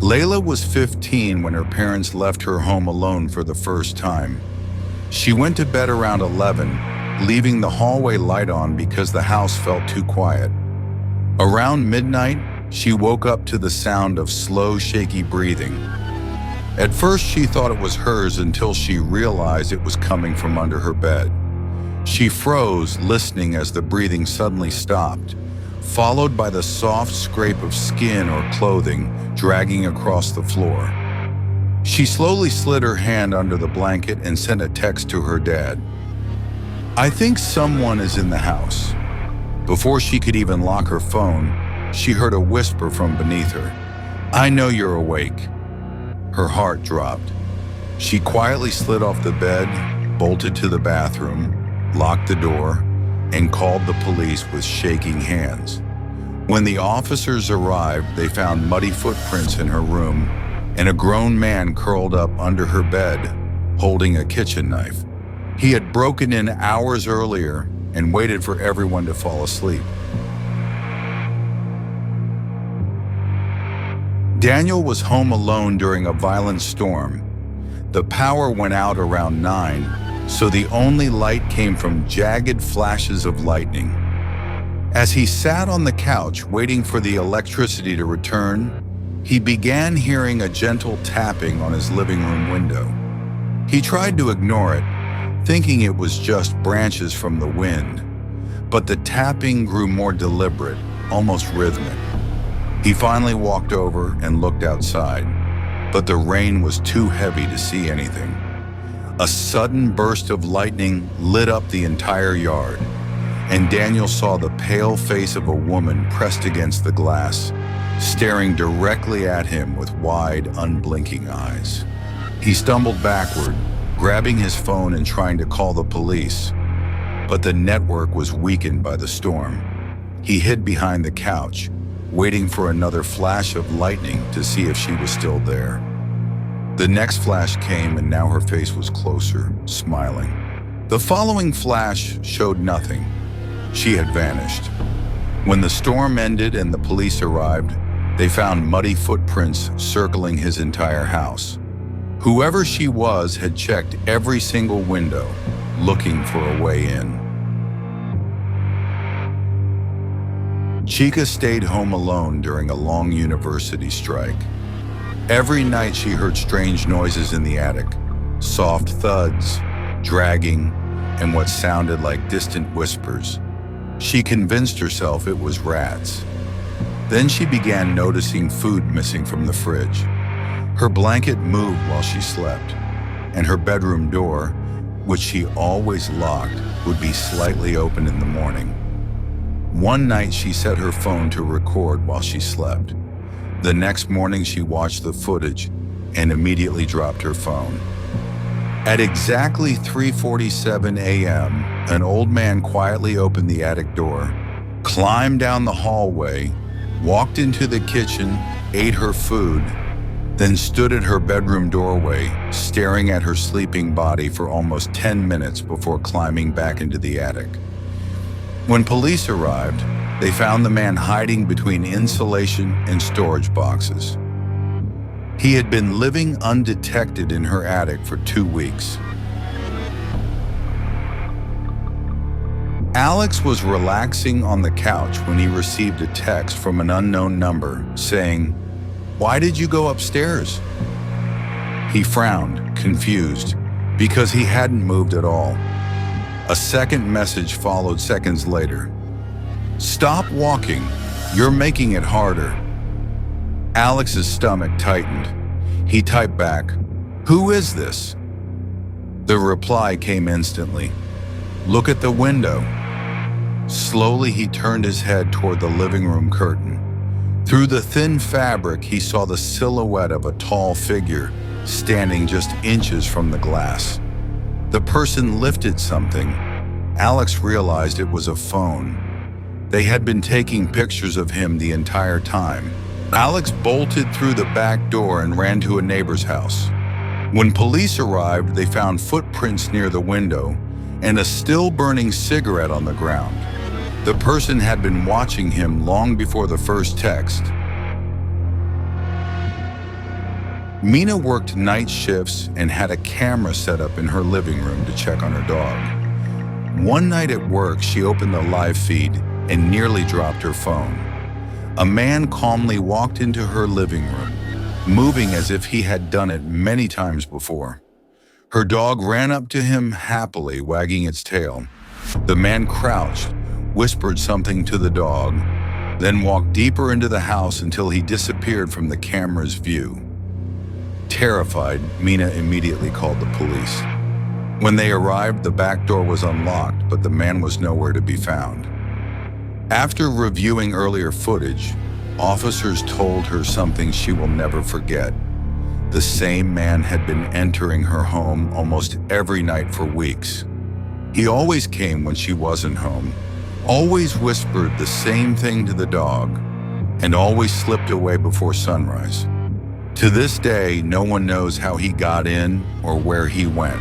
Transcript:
Layla was 15 when her parents left her home alone for the first time. She went to bed around 11, leaving the hallway light on because the house felt too quiet. Around midnight, she woke up to the sound of slow, shaky breathing. At first, she thought it was hers until she realized it was coming from under her bed. She froze, listening as the breathing suddenly stopped, followed by the soft scrape of skin or clothing dragging across the floor. She slowly slid her hand under the blanket and sent a text to her dad. "I think someone is in the house." Before she could even lock her phone, she heard a whisper from beneath her. "I know you're awake." Her heart dropped. She quietly slid off the bed, bolted to the bathroom, locked the door, and called the police with shaking hands. When the officers arrived, they found muddy footprints in her room and a grown man curled up under her bed, holding a kitchen knife. He had broken in hours earlier and waited for everyone to fall asleep. Daniel was home alone during a violent storm. The power went out around 9, so the only light came from jagged flashes of lightning. As he sat on the couch waiting for the electricity to return, he began hearing a gentle tapping on his living room window. He tried to ignore it, thinking it was just branches from the wind, but the tapping grew more deliberate, almost rhythmic. He finally walked over and looked outside, but the rain was too heavy to see anything. A sudden burst of lightning lit up the entire yard, and Daniel saw the pale face of a woman pressed against the glass, staring directly at him with wide, unblinking eyes. He stumbled backward, grabbing his phone and trying to call the police, but the network was weakened by the storm. He hid behind the couch, waiting for another flash of lightning to see if she was still there. The next flash came, and now her face was closer, smiling. The following flash showed nothing. She had vanished. When the storm ended and the police arrived, they found muddy footprints circling his entire house. Whoever she was had checked every single window, looking for a way in. Chica stayed home alone during a long university strike. Every night she heard strange noises in the attic, soft thuds, dragging, and what sounded like distant whispers. She convinced herself it was rats. Then she began noticing food missing from the fridge. Her blanket moved while she slept, and her bedroom door, which she always locked, would be slightly open in the morning. One night she set her phone to record while she slept. The next morning she watched the footage and immediately dropped her phone. At exactly 3:47 a.m., an old man quietly opened the attic door, climbed down the hallway, walked into the kitchen, ate her food, then stood at her bedroom doorway, staring at her sleeping body for almost 10 minutes before climbing back into the attic. When police arrived, they found the man hiding between insulation and storage boxes. He had been living undetected in her attic for 2 weeks. Alex was relaxing on the couch when he received a text from an unknown number saying, "Why did you go upstairs?" He frowned, confused, because he hadn't moved at all. A second message followed seconds later. "Stop walking. You're making it harder." Alex's stomach tightened. He typed back, "Who is this?" The reply came instantly. "Look at the window." Slowly, he turned his head toward the living room curtain. Through the thin fabric, he saw the silhouette of a tall figure standing just inches from the glass. The person lifted something. Alex realized it was a phone. They had been taking pictures of him the entire time. Alex bolted through the back door and ran to a neighbor's house. When police arrived, they found footprints near the window and a still-burning cigarette on the ground. The person had been watching him long before the first text. Mina worked night shifts and had a camera set up in her living room to check on her dog. One night at work, she opened the live feed and nearly dropped her phone. A man calmly walked into her living room, moving as if he had done it many times before. Her dog ran up to him happily, wagging its tail. The man crouched, whispered something to the dog, then walked deeper into the house until he disappeared from the camera's view. Terrified, Mina immediately called the police. When they arrived, the back door was unlocked, but the man was nowhere to be found. After reviewing earlier footage, officers told her something she will never forget. The same man had been entering her home almost every night for weeks. He always came when she wasn't home, always whispered the same thing to the dog, and always slipped away before sunrise. To this day, no one knows how he got in or where he went.